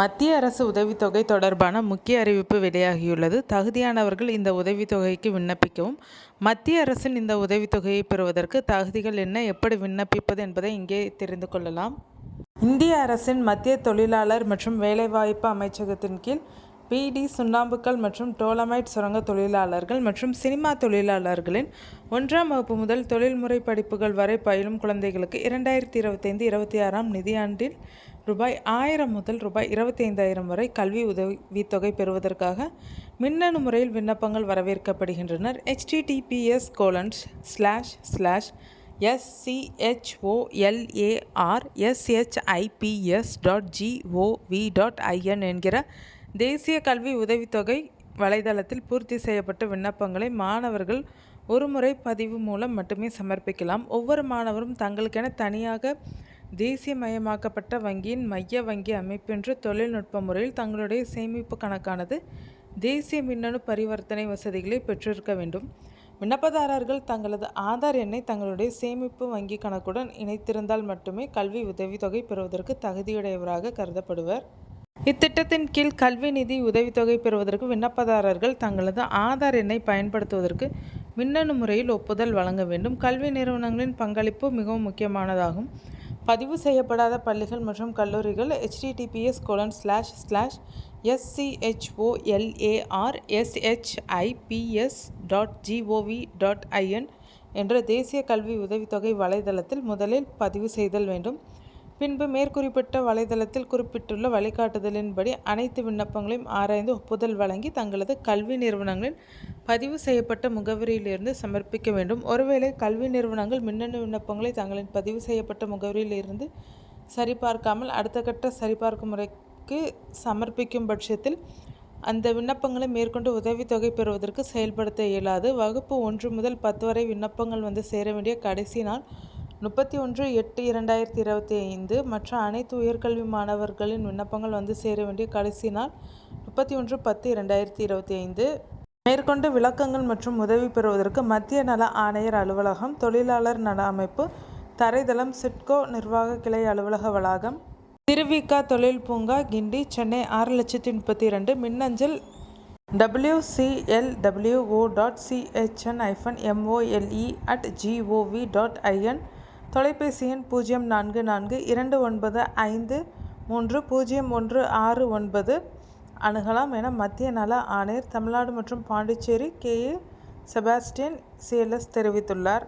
மத்திய அரசு உதவித்தொகை தொடர்பான முக்கிய அறிவிப்பு வெளியாகியுள்ளது. தகுதியானவர்கள் இந்த உதவித்தொகைக்கு விண்ணப்பிக்கவும், மத்திய அரசின் இந்த உதவித்தொகையை பெறுவதற்கு தகுதிகள் என்ன, எப்படி விண்ணப்பிப்பது என்பதை இங்கே தெரிந்து கொள்ளலாம். இந்திய அரசின் மத்திய தொழிலாளர் மற்றும் வேலைவாய்ப்பு அமைச்சகத்தின் கீழ் பீடி, சுண்ணாம்புக்கல் மற்றும் டோலமைட் சுரங்க தொழிலாளர்கள் மற்றும் சினிமா தொழிலாளர்களின் 1ஆம் வகுப்பு முதல் தொழில்முறை படிப்புகள் வரை பயிலும் குழந்தைகளுக்கு 2025-26ஆம் நிதியாண்டில் ரூபாய் 1000 முதல் ரூபாய் 25,000 வரை கல்வி உதவித்தொகை பெறுவதற்காக மின்னணு முறையில் விண்ணப்பங்கள் வரவேற்கப்படுகின்றனர். https://scholarships.gov.in என்கிற தேசிய கல்வி உதவித்தொகை வலைதளத்தில் பூர்த்தி செய்யப்பட்ட விண்ணப்பங்களை மாணவர்கள் ஒருமுறை பதிவு மூலம் மட்டுமே சமர்ப்பிக்கலாம். ஒவ்வொரு மாணவரும் தங்களுக்கென தனியாக தேசியமயமாக்கப்பட்ட வங்கியின் மைய வங்கி அமைப்பென்ற தொழில்நுட்ப முறையில் தங்களுடைய சேமிப்பு கணக்கானது தேசிய மின்னணு பரிவர்த்தனை வசதிகளை பெற்றிருக்க வேண்டும். விண்ணப்பதாரர்கள் தங்களது ஆதார் எண்ணை தங்களுடைய சேமிப்பு வங்கி கணக்குடன் இணைத்திருந்தால் மட்டுமே கல்வி உதவித்தொகை பெறுவதற்கு தகுதியுடையவராக கருதப்படுவர். இத்திட்டத்தின் கீழ் கல்வி நிதி உதவித்தொகை பெறுவதற்கு விண்ணப்பதாரர்கள் தங்களது ஆதார் எண்ணை பயன்படுத்துவதற்கு மின்னணு முறையில் ஒப்புதல் வழங்க வேண்டும். கல்வி நிறுவனங்களின் பங்களிப்பு மிகவும் முக்கியமானதாகும். பதிவு செய்யப்படாத பள்ளிகள் மற்றும் கல்லூரிகள் https://scholarships.gov.in என்ற தேசிய கல்வி உதவித்தொகை வலைதளத்தில் முதலில் பதிவு செய்தல் வேண்டும். பின்பு மேற்குறிப்பிட்ட வலைதளத்தில் குறிப்பிட்டுள்ள வழிகாட்டுதலின்படி அனைத்து விண்ணப்பங்களையும் ஆராய்ந்து ஒப்புதல் வழங்கி தங்களது கல்வி நிறுவனங்களின் பதிவு செய்யப்பட்ட முகவரியிலிருந்து சமர்ப்பிக்க வேண்டும். ஒருவேளை கல்வி நிறுவனங்கள் மின்னணு விண்ணப்பங்களை தங்களின் பதிவு செய்யப்பட்ட முகவரியில் இருந்து சரிபார்க்காமல் அடுத்த கட்ட சரிபார்க்கும் முறைக்கு சமர்ப்பிக்கும் பட்சத்தில் அந்த விண்ணப்பங்களை மேற்கொண்டு உதவித்தொகை பெறுவதற்கு செயல்படுத்த இயலாது. வகுப்பு 1 முதல் 10 வரை விண்ணப்பங்கள் வந்து சேர வேண்டிய கடைசி நாள் 31/8/2025. மற்ற அனைத்து உயர்கல்வி மாணவர்களின் விண்ணப்பங்கள் வந்து சேர வேண்டிய கடைசி நாள் 31/10/2025. மேற்கொண்டு விளக்கங்கள் மற்றும் உதவி பெறுவதற்கு மத்திய நல ஆணையர் அலுவலகம், தொழிலாளர் நல அமைப்பு, தரைதளம், சிட்கோ நிர்வாக கிளை அலுவலக வளாகம், திருவிக தொழில் பூங்கா, கிண்டி, சென்னை 6,32,000. மின்னஞ்சல் wcl.wo.chn-mole@gov.in. தொலைபேசி எண் 0442953016 அணுகலாம் என மத்திய நல ஆணையர், தமிழ்நாடு மற்றும் பாண்டிச்சேரி KA செபாஸ்டியன் CLS தெரிவித்துள்ளார்.